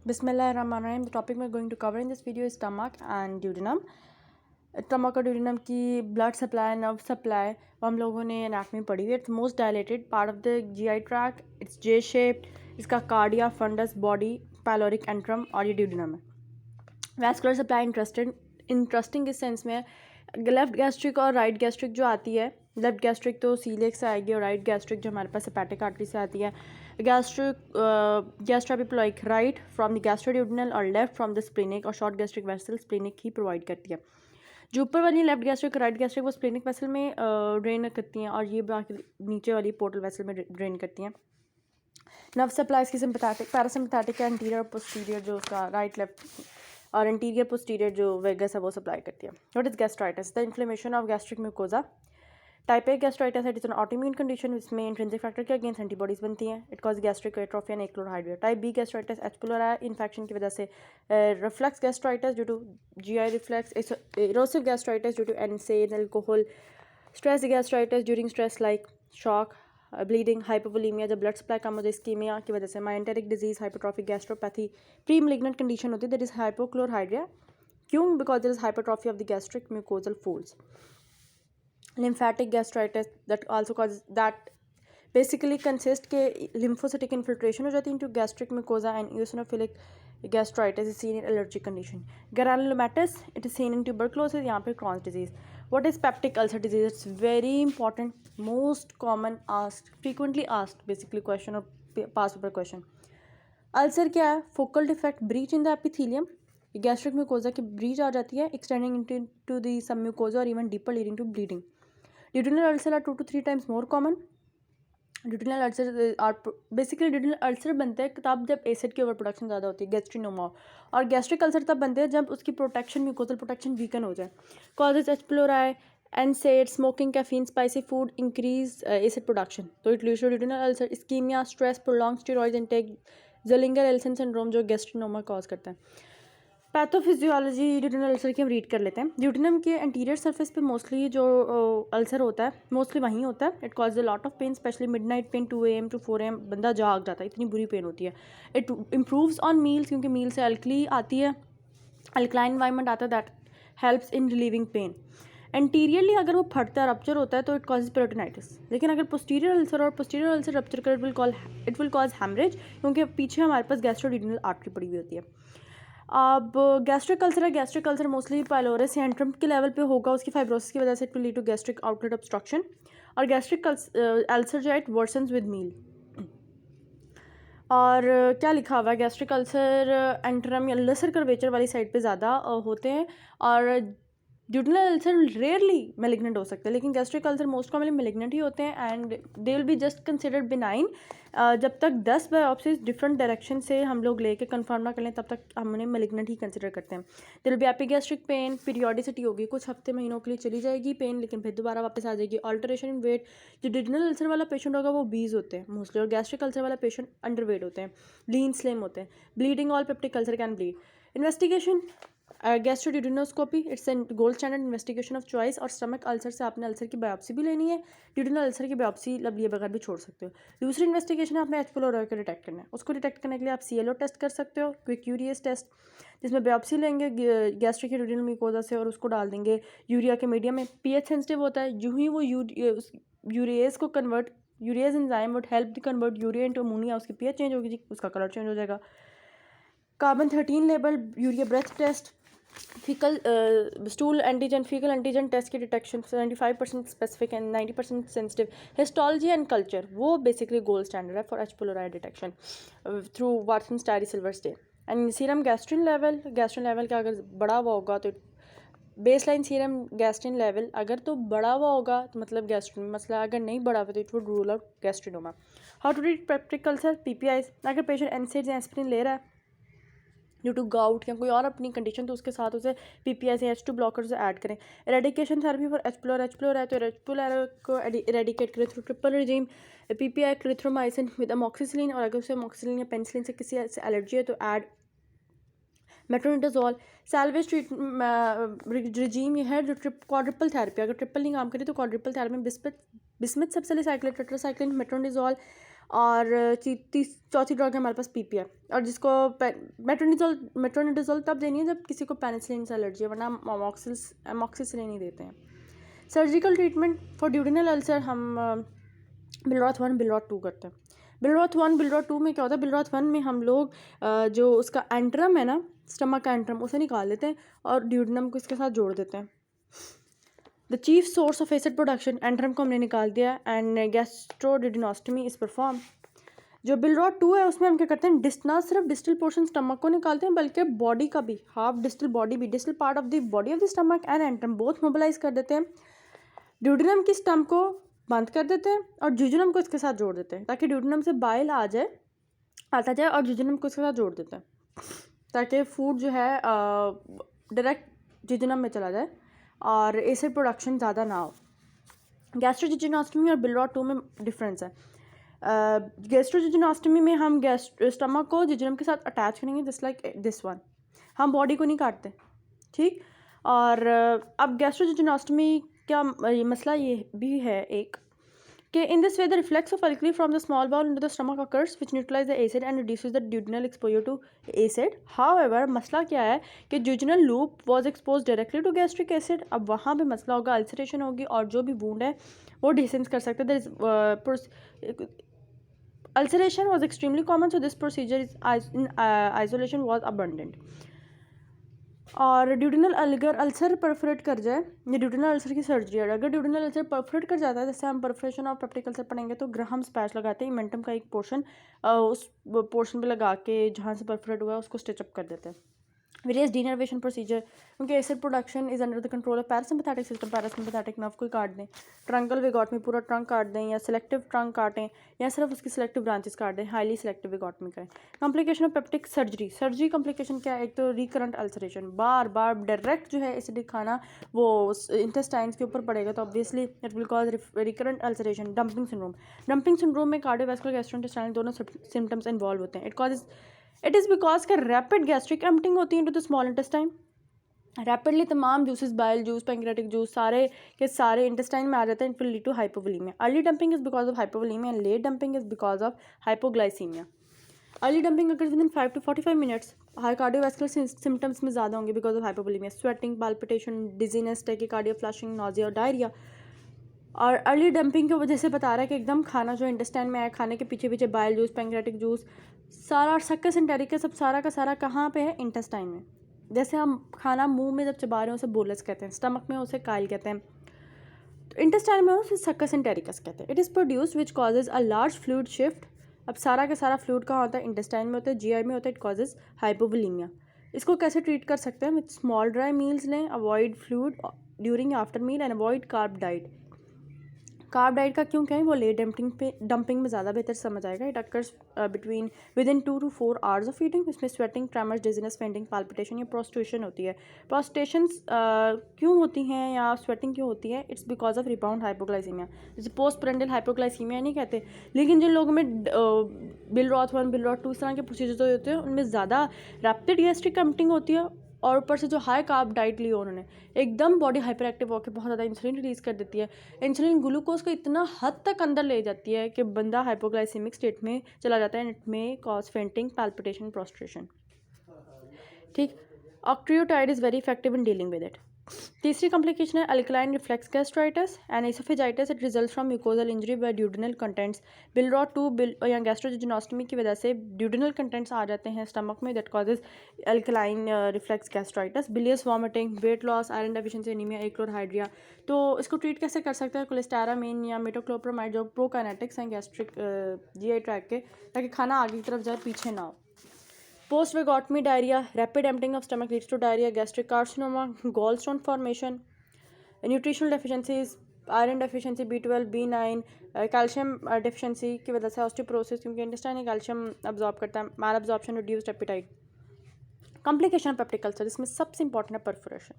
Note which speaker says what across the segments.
Speaker 1: Bismillahirrahmanirrahim. The topic we're going to cover in this video is stomach and duodenum. Stomach और duodenum की blood supply nerve supply वो हम लोगों ने anatomy पढ़ी हुई है. It's most dilated part of the GI tract. It's J shaped. इसका cardia fundus body pyloric antrum और ये ड्यूडेनम है. वैस्कुलर सप्लाई इंटरेस्टिंग इस सेंस में लेफ्ट गैस्ट्रिक और राइट गैस्ट्रिक जो आती है, लेफ्ट गैस्ट्रिक तो सीलिएक से आएगी और राइट गैस्ट्रिक जो हमारे पास हेपेटिक आर्टरी से आती है. गैस्ट्रोएपिप्लॉइक राइट फ्रॉम द गैस्ट्रोड्यूडेनल और लेफ्ट फ्रॉम द स्प्लेनिक और शॉर्ट गैस्ट्रिक वेसल स्प्लेनिक ही प्रोवाइड करती है. जो ऊपर वाली लेफ्ट गैस्ट्रिक राइट गैस्ट्रिक वो स्प्लेनिक वेसल में ड्रेन करती हैं और ये बाकी नीचे वाली पोर्टल वेसल में ड्रेन करती हैं. नर्व सप्लाईज की सिंपैथेटिक पैरासिम्पैथेटिक है, एंटीरियर और पोस्टीरियर जो उसका राइट लेफ्ट और एंटीरियर पोस्टीरियर जो वेगस है वो सप्लाई करती है. What is gastritis? The inflammation of gastric mucosa. Type A gastritis it is an autoimmune condition जिसमें इंट्रिंसिक फैक्टर के अगेंस्ट एंटीबॉडीज बनती हैं. It cause gastric atrophy and achlorhydria. Type B gastritis H pylori infection की वजह से. Reflux gastritis due to GI reflux. Erosive gastritis due to NSAID alcohol. Stress gastritis during stress like shock, bleeding, hypovolaemia जब blood supply कम हो जाए, ischaemia की वजह से. Menetrier disease, hypotrophic gastropathy. Pre malignant condition होती है दैट इज हाइपोक्लोराइड्रिया. क्यों? Because there is hypertrophy of the gastric mucosal folds. Lymphatic gastritis that also causes that basically consist के lymphocytic infiltration हो जाती है into gastric mucosa and eosinophilic gastritis is seen in allergic condition. Granulomatous it is seen in tuberculosis. यहाँ पे Crohn's disease. What is peptic ulcer disease? It's very important, most common asked, frequently asked basically question or past paper question. Ulcer क्या है? Focal defect, breach in the epithelium. Gastric mucosa की breach आ जाती है extending into the sub mucosa और even deeper leading to bleeding. Duodenal ulcer are 2 to 3 times more common. Duodenal ulcer are basically duodenal ulcer बनते हैं तब जब acid की ओवर प्रोडक्शन ज़्यादा होती है, गैस्ट्रिनोमा. और गैस्ट्रिक अल्सर तब बनते हैं जब उसकी प्रोटेक्शन म्यूकोजल प्रोटेक्शन वीकन हो जाए. Causes H pylori, NSAID, smoking, caffeine, spicy food, increase acid production. तो it leads to duodenal ulcer. Ischaemia, stress, prolong steroid intake, Zollinger Ellison syndrome जो गैस्ट्रिनोमा कॉज करता है. पैथोफिजियोलॉजी ड्यूडेनल अल्सर की हम read कर लेते हैं. ड्यूडेनम के एंटीरियर सरफेस पे मोस्टली जो अल्सर होता है मोस्टली वहीं होता है. It cause a lot of pain, specially midnight pain 2 AM to 4 AM. बंदा जाग जाता है, इतनी बुरी पेन होती है. इट इम्प्रूव्स ऑन मील्स क्योंकि मील से अल्कली आती है, अल्कलाइन एनवायरनमेंट आता है, that helps in relieving pain. Anteriorly अगर वो फटता है, रप्चर होता है तो इट कॉजेज पेरिटोनाइटिस. लेकिन अगर पोस्टीरियर अल्सर और पोस्टीरियर अल्सर रप्चर कर इट विल कॉज हैमरेज क्योंकि पीछे हमारे पास गैस्ट्रोड्यूडेनल आर्टरी पड़ी हुई होती है. अब गैस्ट्रिक अल्सर है. गैस्ट्रिक अल्सर मोस्टली पायलोरस या एंट्रम के लेवल पे होगा, उसकी फाइब्रोसिस की वजह से it will lead to gastric outlet obstruction. और गैस्ट्रिक अल्सर जो है इट वर्सन्स विद मील. और क्या लिखा हुआ है? गैस्ट्रिक अल्सर एंट्रम या लेसर कर्वेचर वाली साइड पे ज़्यादा होते हैं और ड्यूडेनल अल्सर रेयरली मेलिग्नेंट हो सकते हैं, लेकिन gastric ulcer most commonly malignant ही होते हैं and they will be just considered benign. जब तक 10 बायोप्सीज डिफरेंट डायरेक्शन से हम लोग लेके कंफर्म ना कर लें तब तक हम उन्हें मेलिग्नेंट ही कंसिडर करते हैं. There will be epigastric pain, periodicity होगी, कुछ हफ्ते महीनों के लिए चली जाएगी पेन लेकिन फिर दोबारा वापस आ जाएगी. Alteration in weight. जो ड्यूडेनल अल्सर वाला पेशेंट होगा वो 20 होते हैं मोस्टली, और गैस्ट्रिक अल्सर वाला पेशेंट अंडर वेट होते हैं, लीन स्लिम होते हैं. Bleeding, all peptic ulcer can bleed. Investigation gastroduodenoscopy it's an gold standard investigation of choice. और स्टमक अल्सर से आपने अल्सर की बायोप्सी भी लेनी है, ड्यूडेनल अल्सर की बायोप्सी लब लिए बगैर भी छोड़ सकते हो. दूसरी इन्वेस्टिगेशन है आपने एच पिलोराई को डिटेक्ट करना है. उसको डिटेक्ट करने के लिए आप CLO टेस्ट कर सकते हो, क्विक यूरियस टेस्ट, जिसमें बायोप्सी लेंगे गैस्ट्रिक ड्यूडेनल म्यूकोजा से और उसको डाल देंगे यूरिया के मीडियम में. pH सेंसिटिव होता है. जो ही वो यूरियस को convert, urease enzyme would help to convert urea into ammonia. उसकी pH चेंज होगी, उसका कलर चेंज हो जाएगा. Carbon 13 level urea breath test. Faecal stool antigen, faecal antigen test की detection 75% specific and 90% sensitive. Histology and culture वो basically gold standard है for H pylori detection through वाटसन Starry silver stain. And serum gastrin level का अगर बड़ा हुआ होगा तो base line serum gastrin level अगर तो बड़ा हुआ होगा तो मतलब गैस्ट्रिन मसला, अगर नहीं बड़ा हुआ तो it would rule out gastrinoma. How to treat peptic ulcer? PPI. अगर पेशेंट NSAID या एस्पिरिन ले रहा है ड्यू टू गाउट या कोई और अपनी कंडीशन तो उसके साथ उसे PPI से H2 ब्लॉकर से ऐड करें. Eradication therapy for H pylori है तो एच पिलोराई को एरेडिकेट करें through triple regime. PPI clarithromycin with amoxicillin, और अगर उसे अमोक्सिसिलिन या पेनिसिलिन से किसी से एलर्जी है तो ऐड मेट्रोनिडाजोल. सैल्वेज रिजीम ये है जो क्वाड्रिपल थेरेपी. अगर ट्रिपल नहीं काम करे तो क्वाड्रिपल थेरेपी में बिस्मिथ सबसेलिसाइक्लेट, टेट्रासाइक्लिन, मेट्रोनिडाजोल और चौथी ड्रग है हमारे पास PPI, और जिसको मेट्रोनिडाज़ोल तब देनी है जब किसी को पेनिसिलिन से एलर्जी है, वरना अमॉक्सिसिलिन ही देते हैं। Surgical treatment for duodenal ulcer हम बिलरॉथ 1 बिलरॉथ 2 करते हैं। बिलरॉथ 1 बिलरॉथ 2 में क्या होता है, बिलरॉथ 1 में हम लोग जो उसका एंट्रम है ना, स्टमक का एंट्रम, उसे निकाल देते हैं और ड्यूडेनम को इसके साथ जोड़ देते हैं। The chief source of acid production, antrum को हमने निकाल दिया एंड गैस्ट्रोडिनोस्टमी इज परफॉर्म। जो बिलरॉथ 2 है उसमें हम क्या करते हैं, ना सिर्फ डिस्टल पोर्शन स्टमक को निकालते हैं बल्कि बॉडी का भी, हाफ डिस्टल बॉडी भी, distal part of the body of the stomach and antrum both mobilise कर देते हैं। ड्यूडेनम की स्टम को बंद कर देते हैं और जुजुनम को इसके साथ जोड़ देते हैं ताकि ड्यूडेनम से बाइल आता जाए और जुजुनम को इसके साथ जोड़ देते हैं ताकि फूड जो है डायरेक्ट जुजुनम में चला जाए और एसिड प्रोडक्शन ज़्यादा ना हो। गैस्ट्रोजिजिनोस्टमी और बिलरॉथ 2 में डिफरेंस है। गैस्ट्रोजिजिनोस्टमी में हम स्टमक को जुजुनम के साथ अटैच करेंगे जस्ट लाइक दिस वन, हम बॉडी को नहीं काटते, ठीक। और अब गैस्ट्रोजिजिनोस्टमी क्या मसला ये भी है एक कि in this way the reflex of alkali from the small bowel into the stomach occurs which neutralise the acid and reduces the duodenal exposure to acid. However मसला क्या है कि duodenal loop was expose directly to gastric acid. अब वहाँ पे मसला होगा, ulceration होगी और जो भी वूंड है वो डिसेंस कर सकते हैं। Ulceration was extremely common, so this procedure in isolation was abundant. और ड्यूडेनल अगर अल्सर परफोरेट कर जाए, ये ड्यूडेनल अल्सर की सर्जरी है। अगर ड्यूडेनल अल्सर परफोरेट कर जाता है, जैसे हम परफोरेशन और पेप्टिक अल्सर पढ़ेंगे तो ग्राहम पैच लगाते हैं, इमेंटम का एक पोर्शन उस पोर्शन पे लगा के जहाँ से परफोरेट हुआ है उसको स्टिचअप कर देते हैं। वेरियस डीनर्वेशन प्रोसीजर, क्योंकि acid production is under the control of parasympathetic system, parasympathetic nerve को काट दें, ट्रंकल विगॉटमी पूरा ट्रंक काट दें या सिलेक्टिव ट्रंक काटें या सिर्फ उसकी सिलेक्टिव ब्रांचेस काट दें, हाईली सिलेक्टिव विगॉटमी करें। Complication of peptic surgery complication क्या है, एक तो रिकरेंट अल्सरेशन, बार बार डायरेक्ट जो है एसिडिक खाना वो इंटेस्टाइन्स के ऊपर पड़ेगा तो obviously it will cause recurrent ulceration. Dumping syndrome में कार्डियोवैस्कुलर गैस्ट्रोइंटेस्टाइनल दोनों सिम्टम्स इन्वॉल्व होते हैं। इट इज़ बिकॉज का रैपिड गैस्ट्रिक एम्प्टिंग होती है into the small intestine. Rapidly तमाम juices, bile juice, pancreatic juice सारे के सारे इंटेस्टाइन में आ जाते हैं। It will lead to hypovolaemia. Early dumping is because of hypovolaemia and late dumping is because of hypoglycaemia. Early dumping अगर with in 5 to 45 minutes, high cardiovascular symptoms में ज़्यादा होंगे because of hypovolaemia, sweating, palpitation, dizziness, tachycardia, flushing, nausea और diarrhoea. और early dumping की वजह से बता रहा है कि एकदम खाना जो इंटेस्टाइन में आया, खाने के पीछे पीछे बाइल जूस, पैंक्रियाटिक जूस, सारा सक्कस एंटेरिकस सब सारा का सारा कहाँ पे है, इंटेस्टाइन में। जैसे हम खाना मुंह में जब चबा रहे हैं उसे बोलस कहते हैं, स्टमक में उसे काइल कहते हैं, तो इंटेस्टाइन में उसे सक्कस एंटेरिकस कहते हैं। It is produced which causes a large fluid shift. अब सारा का सारा फ्लूइड कहाँ होता है, इंटेस्टाइन में होता है, GI में होता है। It causes hypovolaemia. इसको कैसे ट्रीट कर सकते हैं, विथ स्मॉल ड्राई मील्स लें, avoid fluid during after meal and avoid carb diet. Carb diet का क्यों कहें, वो लेट डंपिंग में ज़्यादा बेहतर समझ आएगा। It occurs within 2 to 4 hours of eating. इसमें sweating, tremors, dizziness, fainting, palpitation या प्रोस्ट्रेशन होती है। प्रोस्टेशंस क्यों होती हैं या स्वेटिंग क्यों होती है, it's because of rebound hypoglycaemia. जैसे पोस्ट पेरेंटल हाइपोग्लाइसीमिया नहीं कहते, लेकिन जिन लोगों में बिलरॉथ 1 बिलरॉथ 2 इस तरह के प्रोसीजर्स होते हैं उनमें ज़्यादा रैपिड गैस्ट्रिक एम्प्टिंग होती है और ऊपर से जो हाई कार्ब डाइट ली उन्होंने, एकदम बॉडी हाइपर एक्टिव होकर बहुत ज़्यादा इंसुलिन रिलीज़ कर देती है। इंसुलिन ग्लूकोज को इतना हद तक अंदर ले जाती है कि बंदा हाइपोग्लाइसेमिक स्टेट में चला जाता है। It may cause fainting, palpitation, prostration, ठीक। Octreotide is very effective in dealing with it. तीसरी कॉम्प्लिकेशन है alkaline reflux gastritis and oesophagitis. It result from mucosal injury by duodenal contents. Billroth 2 या गैस्ट्रोजिनोस्टमी की वजह से ड्यूडेनल कंटेंट्स आ जाते हैं stomach में, that causes alkaline reflux gastritis. Bilious vomiting, weight loss, iron deficiency, anaemia, achlorhydria. तो इसको ट्रीट कैसे कर सकते हैं, कोलेस्टेरामाइन या मेटोक्लोप्रोमाइड जो प्रोकाइनेटिक्स हैं गैस्ट्रिक GI ट्रैक के, ताकि खाना आगे की तरफ जाए, पीछे ना हो। Post vagotomy diarrhoea, rapid emptying of stomach leads to diarrhoea, gastric carcinoma, gall stone formation, nutritional deficiencies, iron deficiency, B12, B9, calcium deficiency की वजह से ऑस्टियोपोरोसिस, क्योंकि इंटेस्टाइन कैल्शियम अब्जॉर्ब करता है, malabsorption, reduced appetite. Complication peptic ulcer, इसमें सबसे important है perforation,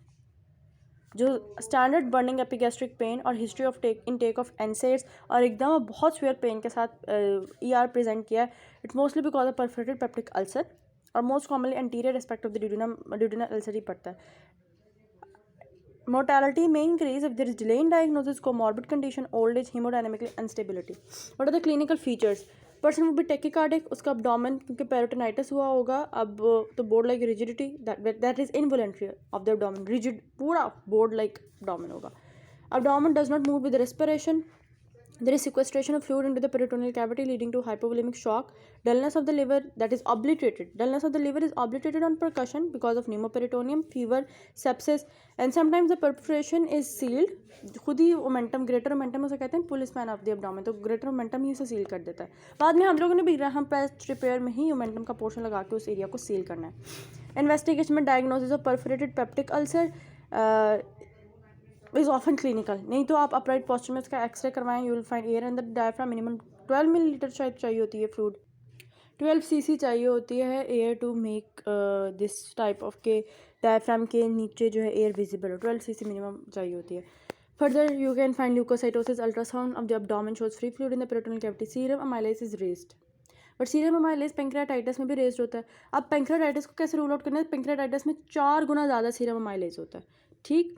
Speaker 1: जो स्टैंडर्ड बर्निंग एपिगैस्ट्रिक पेन और history of intake of NSAIDs और एकदम बहुत सीवियर पेन के साथ ER प्रेजेंट किया है। It mostly because of perforated peptic ulcer और most commonly anterior aspect of the duodenal ulcer ही पड़ता है। Mortality may increase if there is delay in diagnosis, comorbid condition, old age, hemodynamically instability. What are the clinical features? Person वो भी टेकिकार्डिक, उसका abdomen क्योंकि peritonitis हुआ होगा, अब तो board like rigidity that is involuntary of the abdomen, rigid पूरा board like abdomen होगा. Abdomen does not move with respiration. There is sequestration of fluid into the peritoneal cavity leading to hypovolemic shock. Dullness of the liver, that is obliterated. Dullness of the liver is obliterated on percussion because of pneumoperitoneum, fever, sepsis, and sometimes the perforation is sealed. खुद ही omentum, greater omentum उसे कहते हैं police man of the abdomen, तो greater omentum ही उसे seal कर देता है. बाद में हम लोगों ने भी ग्राहम पेस्ट रिपेयर में ही ओमेंटम का पोर्शन लगा के उस एरिया को सील करना है. इन्वेस्टिगेशन में diagnosis of perforated peptic ulcer is often clinical. नहीं तो आप अपराइट पोस्चर में उसका एक्सरे करवाएं, you will find air in the diaphragm. Minimum 12 millilitre शायद चाहिए होती है फ्लूइड, 12 cc चाहिए होती है air to make this type of के डायफ्राम के नीचे जो है एयर विजिबल हो. 12 cc मिनिमम चाहिए होती है. Further you can find leucocytosis, ultrasound of the abdomen shows free fluid in the peritoneal cavity. Serum amylase is raised, but serum amylase pancreatitis में भी रेज्ड होता है. अब पेंक्रियाटाइटिस को कैसे रूल आउट करना है? पेंक्रियाटाइटिस में 4 गुना ज़्यादा सीरम अमाइलेज होता है. ठीक.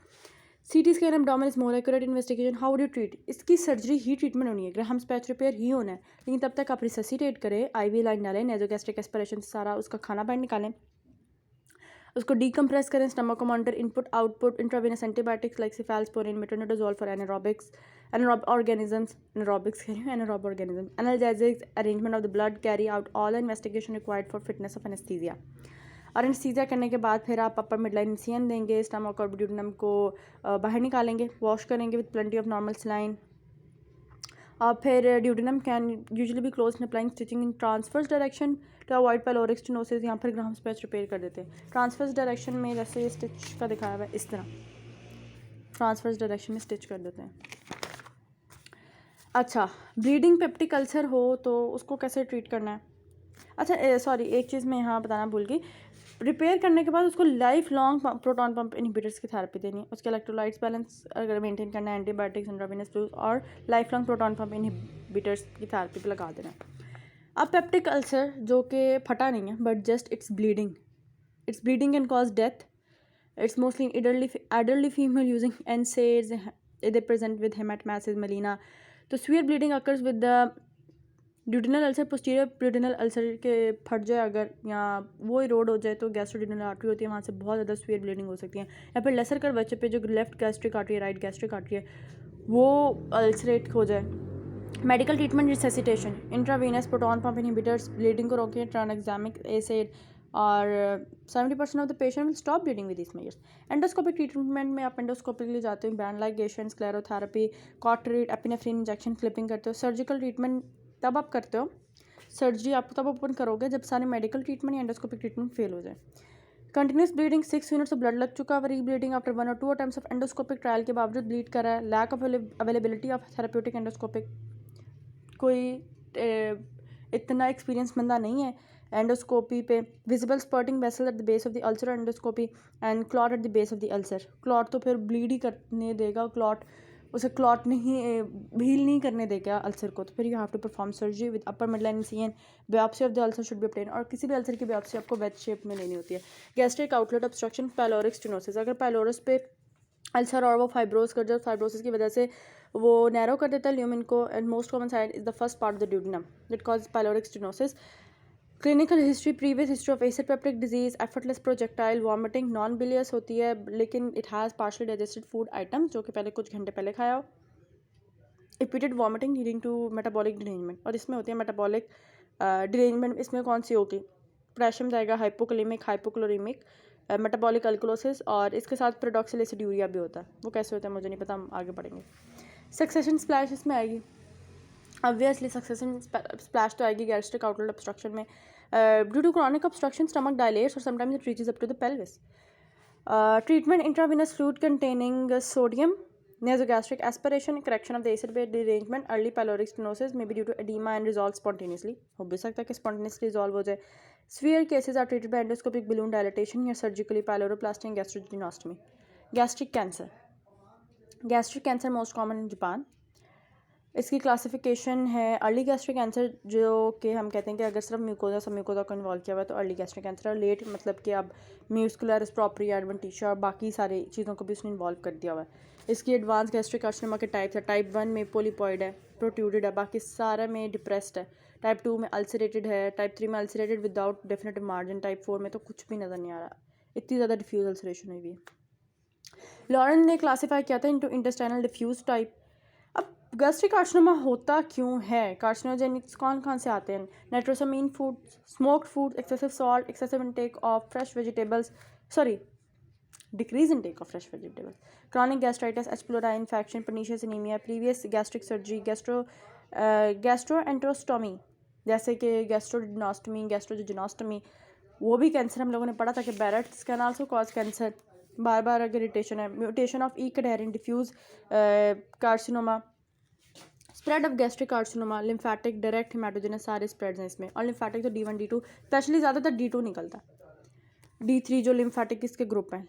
Speaker 1: CT scan abdomen is more accurate investigation. How do treat? इसकी सर्जरी ही ट्रीटमेंट होनी है, ग्राहम्स पैच रिपेयर ही होना है, लेकिन तब तक आप रिससिटेट करें, IV लाइन डालें, नेजोगैस्ट्रिक एस्पिरेशन से सारा उसका खाना बाहर निकालें, उसको डीकम्प्रेस करें, स्टमक को monitor, input output, intravenous antibiotics like cephalosporin, metronidazole for anaerobe organisms, anaerobics कह रही हूँ, anaerobe organism, analgesics, arrangement of the blood, carry out all investigation required for fitness of anaesthesia. और एनेस्थीसिया करने के बाद फिर आप अपर मिडलाइन इनसियन देंगे, स्टमक और ड्यूडेनम को बाहर निकालेंगे, वॉश करेंगे with plenty of normal saline. और फिर duodenum can usually be close in applying stitching in transverse direction to avoid pyloric stenosis. यहाँ पर ग्राहम्स पैच रिपेयर कर देते हैं ट्रांसफर्स डायरेक्शन में, जैसे स्टिच का दिखाया हुआ है इस तरह ट्रांसफर्स डायरेक्शन में स्टिच कर देते हैं. अच्छा, ब्लीडिंग पेप्टिक अल्सर हो तो उसको कैसे ट्रीट करना है? अच्छा सॉरी, एक चीज़ मैं यहाँ बताना भूल गई. रिपेयर करने के बाद उसको life long proton pump inhibitors की थेरेपी देनी है. उसके इलेक्ट्रोलाइट्स बैलेंस अगर मेंटेन करना है, एंटीबायोटिक्स, इंट्रावेनस फ्लूइड और life long proton pump inhibitors की थेरेपी पे लगा देना है. अब पेप्टिक अल्सर जो कि फटा नहीं है but just it's bleeding can cause death. It's mostly elderly female using NSAIDs, they present with haematemesis melaena. तो severe bleeding occurs with the duodenal ulcer. Posterior duodenal ulcer के फट जाए अगर, या वो इरोड हो जाए, तो गैस्ट्रोड्यूडेनल आर्टरी होती है, वहाँ से बहुत ज़्यादा सीवियर ब्लीडिंग हो सकती है. या फिर लेसर कर बच्चे पे जो लेफ्ट गैस्ट्रिक आर्टरी है, राइट गैस्ट्रिक आर्टरी है, वो अल्सरेट हो जाए. Medical treatment resuscitation, intravenous proton pump inhibitors bleeding को रोकें, ट्रांएग्जामिक एसिड, और 70% of the patient will stop bleeding with this measures. Endoscopic treatment में आप एंडोस्कोपिकली जाते हो, band ligation, sclerotherapy, cauterise, epinephrine injection, clipping करते हो. सर्जिकल ट्रीटमेंट तब आप करते हो, सर्जरी आप तब ओपन करोगे जब सारे मेडिकल ट्रीटमेंट या एंडोस्कोपिक ट्रीटमेंट फेल हो जाए. Continuous bleeding 6 units of blood लग चुका है, rebleeding after 1 or 2 attempts of endoscopic trial के बावजूद ब्लीड कर रहा है, lack of availability of therapeutic endoscopic, कोई इतना एक्सपीरियंस बंदा नहीं है एंडोस्कोपी पे, visible spurting vessel at the base of the ulcer endoscopy, and clot at the base of the ulcer. Clot तो फिर ब्लीड ही करने देगा, क्लॉट उसे क्लॉट नहीं हील नहीं करने देगा अल्सर को, तो फिर you have to perform surgery with upper midline incision. Biopsy of the ulcer should be obtain, और किसी भी अल्सर की बायोप्सी आपको वेज शेप में लेनी होती है. Gastric outlet obstruction, pyloric stenosis. अगर पाइलोरस पे अल्सर और वो फाइब्रोस कर जाए, फाइब्रोसिस की वजह से वो नैरो कर देता है ल्यूमिन को, and most common site is the first part of the duodenum that cause pyloric stenosis. Clinical history, previous history of acid peptic disease, effortless projectile vomiting, non bilious होती है, लेकिन it has partially digested food item जो कि पहले कुछ घंटे पहले खाया हो. Repeated vomiting leading to metabolic derangement, और इसमें होती है मेटाबॉलिक डिरेंजमेंट. इसमें कौन सी होगी? पोटेशियम जाएगा, हाइपोकलेमिक, हाइपोक्लोरीमिक, मेटाबॉलिक अल्कोलोसिस, और इसके साथ पेरोडॉक्सिल एसिड्यूरिया भी होता है. वो कैसे होता है मुझे नहीं पता, हम आगे पढ़ेंगे. सक्सेशन स्प्लैश इसमें आएगी, ऑब्वियसली सक्सेशन स्प्लैश तो आएगी गैस्ट्रिक आउटलेट ऑब्स्ट्रक्शन में. Due to chronic obstruction stomach dilates और sometimes it reaches up to the pelvis. Treatment, intravenous fluid containing sodium, nasogastric aspiration, correction of the acid bed derangement, early pyloric stenosis may be due to edema and resolve spontaneously. हो भी सकता है कि spontaneously resolve हो जाए. Severe cases are treated by endoscopic balloon dilatation या surgically pyloroplasty and gastrogenostomy. Gastric cancer most common in Japan. इसकी classification है अर्ली गैस्ट्रिक कैंसर, जो कि हम कहते हैं कि अगर सिर्फ म्यूकोजा सब म्यूकोजा को इन्वॉल्व किया हुआ है तो अर्ली गैस्ट्रिक कैंसर है। लेट मतलब कि अब म्यूस्कुलर प्रॉपरी एडवेंटिशिया और बाकी सारी चीज़ों को भी उसने इन्वॉल्व कर दिया हुआ है। इसकी एडवांस गैस्ट्रिक कार्सिनोमा के टाइप्स है। टाइप 1 में पोलीपॉइड है, प्रोट्यूडेड है, बाकी सारा में डिप्रेस्ड है। टाइप 2 में अल्सरेटेड है। टाइप 3 में ulcerated without definite margin. Type 4 में तो कुछ भी नज़र नहीं आ रहा, इतनी ज़्यादा डिफ्यूज अल्सरेशन हुई हुई है। लॉरेंस ने क्लासीफाई किया था इंटू इंटेस्टाइनल डिफ्यूज टाइप। अब गैस्ट्रिक कार्सिनोमा होता क्यों है? कार्सिनोजेनिक्स कौन कौन से आते हैं? Nitrosamine food, smoked food, excessive salt, excessive intake of fresh vegetables, decrease intake of fresh vegetables, chronic gastritis, H. pylori infection, pernicious anemia, previous gastric surgery, gastroenterostomy जैसे कि गैस्ट्रोडिनोस्टमी, गैस्ट्रोजिनोस्टमी, वो भी कैंसर हम लोगों ने पढ़ा था कि Barrett's can also cause cancer. बार बार अगर इरिटेशन है, mutation of E cadherin diffuse carcinoma, spread of gastric carcinoma, lymphatic, direct haematogenous, सारे स्प्रेड्स हैं इसमें। और लिम्फेटिक तो D1 D2 स्पेशली ज़्यादातर D2 निकलता है, D3 जो लिम्फेटिक इसके ग्रुप हैं।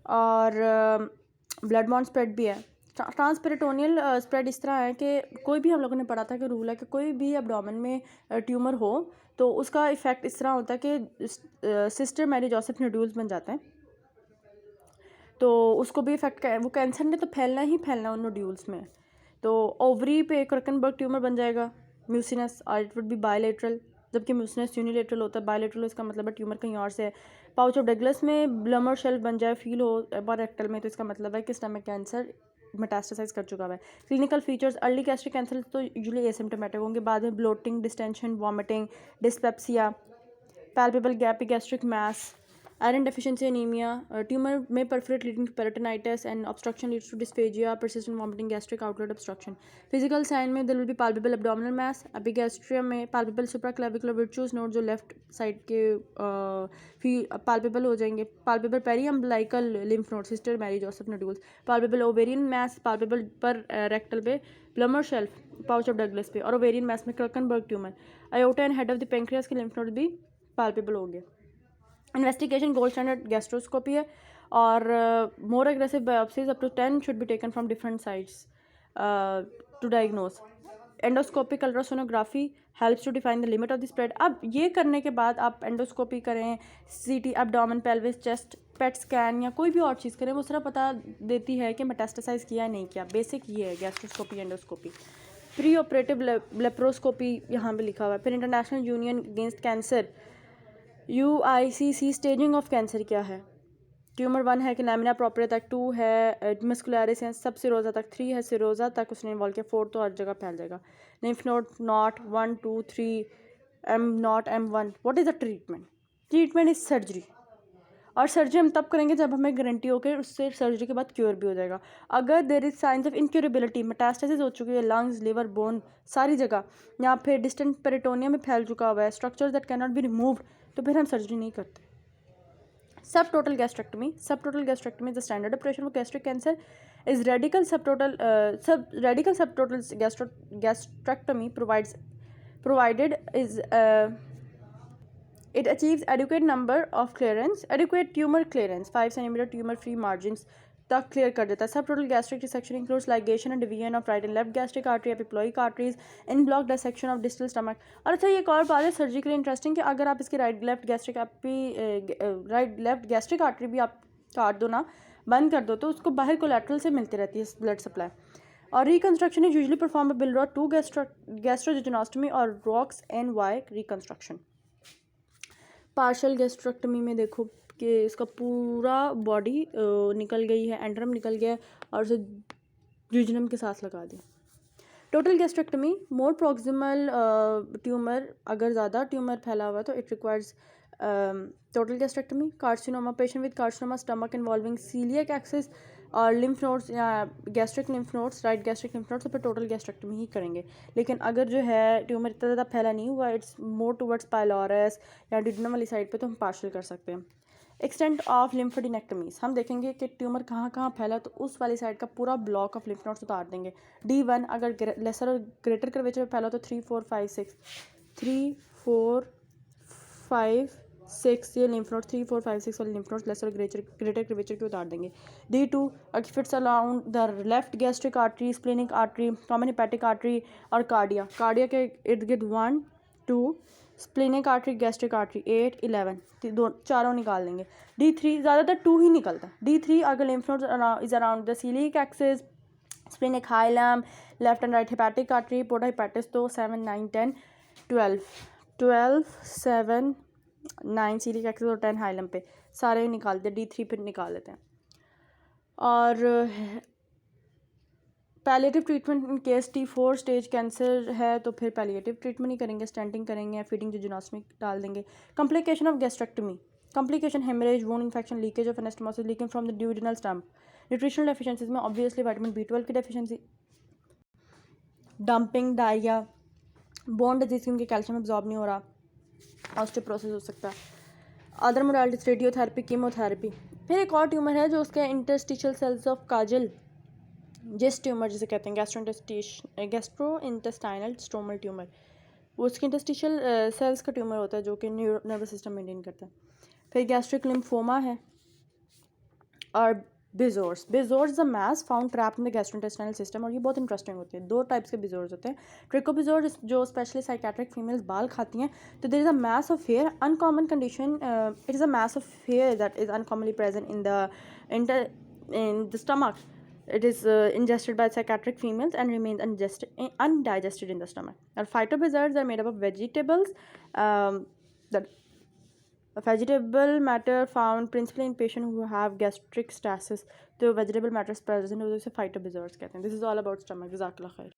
Speaker 1: और ब्लड बॉन्ड स्प्रेड भी है। ट्रांसपेरिटोनियल स्प्रेड इस तरह है कि कोई भी हम लोगों ने पढ़ा था कि रूल है कि कोई भी एब्डोमेन में ट्यूमर हो तो उसका इफ़ेक्ट इस तरह होता है कि सिस्टर मैरी जोसेफ नोड्यूल्स बन जाते हैं, तो उसको भी इफेक्ट, वो कैंसर ने तो फैलना ही फैलना उन नोड्यूल्स में। तो ओवरी पे क्रकनबर्ग ट्यूमर बन जाएगा, म्यूसिनस, और इट वुड बी बायलेटरल, जबकि म्यूसिनस यूनिलेटरल होता है। बायलेटरल इसका मतलब है ट्यूमर कहीं और से है। पाउच ऑफ डगलस में ब्लमर शेल्फ बन जाए, फील हो रेक्टल में, तो इसका मतलब है कि स्टमक कैंसर मेटास्टेसाइज कर चुका है। Clinical features, early gastric cancer तो यूजुअली एसिम्टोमेटिक होंगे, बाद में bloating, distension, vomiting, dyspepsia, palpable gap gastric mass, iron deficiency anemia, tumor may perforate leading to peritonitis, and obstruction leads to dysphagia, persistent vomiting, gastric outlet obstruction. Physical sign में there will be palpable abdominal mass, epigastrium में palpable supraclavicular virtuous node जो left side के palpable हो जाएंगे, palpable periumbilical lymph node, sister Mary Joseph nodules, palpable ovarian mass, palpable पर rectal पे plummer shelf, pouch of Douglas पे, और ovarian mass में Kirkenberg tumor, aorta and head of the pancreas के lymph node भी palpable हो गए। Investigation gold standard gastroscopy है, और more aggressive biopsies up to 10 should be taken from different sites to diagnose. Endoscopic ultrasonography helps to define the limit of the spread. अब ये करने के बाद आप एंडोस्कोपी करें, CT, abdomen, pelvis, chest, PET scan या कोई भी और चीज़ करें, वो सिर्फ पता देती है कि मेटास्टेसाइज किया नहीं किया। बेसिक ये है gastroscopy, endoscopy. Pre operative laparoscopy यहाँ पे लिखा हुआ है। फिर international union against cancer, UICC staging of cancer क्या है? ट्यूमर 1 है कि लैमिना प्रोपरा तक, 2 है मस्कुलरिस है सब सिरोजा तक, 3 है सिरोजा तक उसने इन्वॉल्व किया, 4 तो हर जगह फैल जाएगा। Lymph node not 1 2 3 M not M1। What is the treatment? Treatment is surgery, और सर्जरी हम तब करेंगे जब हमें गारंटी हो कि उससे सर्जरी के बाद क्योर भी हो जाएगा। अगर there is signs of incurability, metastasis हो चुकी है लंग्स, लिवर, बोन, सारी जगह, या फिर डिस्टेंट पेरिटोनियम में फैल चुका हुआ है, structures that can not be removed, तो फिर हम सर्जरी नहीं करते। सब total gastrectomy the standard operation for gastric cancer is radical subtotal gastrectomy provided is it achieves adequate tumor clearance, 5 cm tumor free margins तक क्लियर कर देता है। सब total gastric dissection includes ligation and division of right and left gastric artery, epiploic arteries, in block dissection of distal stomach. और अच्छा, ये एक और बात है सर्जिकली इंटरेस्टिंग कि अगर आप इसकी राइट लेफ्ट गैस्ट्रिक आर्टरी भी आप काट दो ना, बंद कर दो, तो उसको बाहर कोलैटरल से मिलती रहती है ब्लड सप्लाई। और reconstruction is usually perform by Billroth 2 gastrojejunostomy और Roux NY reconstruction. Partial gastrectomy में देखो कि इसका पूरा बॉडी निकल गई है, एंड्रम निकल गया है और उसे ड्यूजनम के साथ लगा दिया। Total gastrectomy, more proximal tumour, अगर ज़्यादा ट्यूमर फैला हुआ है तो it requires total gastrectomy. Carcinoma, patient with carcinoma stomach involving coeliac axis और लिम्फ नोड्स या gastric lymph nodes, right gastric lymph nodes, तो फिर टोटल गैस्ट्रेक्टमी ही करेंगे। लेकिन अगर जो है ट्यूमर इतना ज़्यादा फैला नहीं हुआ, इट्स मोर टुवर्ड्स पाइलोरस या डिडनम वाली साइड पे, तो हम पार्शियल कर सकते हैं। एक्सटेंट ऑफ लिम्फोडेनेक्टमीज, हम देखेंगे कि ट्यूमर कहाँ कहाँ फैला, तो उस वाली साइड का पूरा ब्लॉक ऑफ लिम्फ नोड्स उतार देंगे। D1 अगर लेसर और ग्रेटर कर्वेचर में फैला तो 3 4 5 6 6 ये लिम्फ नोड 3 4 5 6 वाले lymph node lesser greater curvature के उतार देंगे। D2 fits around the left gastric artery, splenic artery, common hepatic artery और कार्डिया। कार्डिया के इर्द गिर्द 1 2 स्प्लेनिक आर्टरी, गैस्ट्रिक आर्टरी 8 11 दो चारों निकाल देंगे। D3 ज़्यादातर 2 ही निकलता है। D3 अगर lymph node is around the coeliac axis, splenic hilum, left and right hepatic artery, porta hepatis तो 7 9 10 12 7 9 सीलिक एक्सिस और 10 हाइलम पे सारे निकाल देते हैं। D3 पे निकाल लेते हैं। और palliative treatment in case T4 stage cancer है तो फिर पैलिएटिव ट्रीटमेंट ही करेंगे, स्टेंटिंग करेंगे, फीडिंग जेजुनोस्टमी डाल देंगे। Complication of gastrectomy, complication haemorrhage, wound infection, leakage of anastomosis leaking from the duodenal stump. Nutritional deficiencies में ऑब्वियसली विटामिन B12 की deficiency, dumping, diarrhoea, bone disease क्योंकि कैल्शियम एब्जॉर्ब नहीं हो रहा, ऑस्टियोपोरोसिस हो सकता है। Other modalities radiotherapy, chemotherapy. फिर एक और ट्यूमर है जो उसके इंटरस्टिशियल सेल्स ऑफ काजल, जिस ट्यूमर जिसे कहते हैं गैस्ट्रो इंटेस्टाइनल स्ट्रोमल ट्यूमर, वो उसके इंटरस्टिशियल सेल्स का ट्यूमर होता है जो कि नर्वस सिस्टम मेंटेन करता है। फिर गैस्ट्रिक लिम्फोमा है और bezoars. Bezoars a mass found trap in the gastrointestinal system, और ये बहुत इंटरेस्टिंग होती है। 2 टाइप्स के बेजोर्स होते हैं। ट्रिकोबेजोर जो स्पेशली साइकेट्रिक फीमेल्स बाल खाती हैं, तो there is a mass of hair uncommon condition, it is a mass of hair that is uncommonly present in the stomach. It is ingested by psychiatric females and remains undigested in the stomach. Our phytobezoars are made up of vegetables. The vegetable matter found principally in patients who have gastric stasis. तो vegetable matter present है, उसे phytobezoars कहते हैं. This is all about stomach. Jazakallah khair.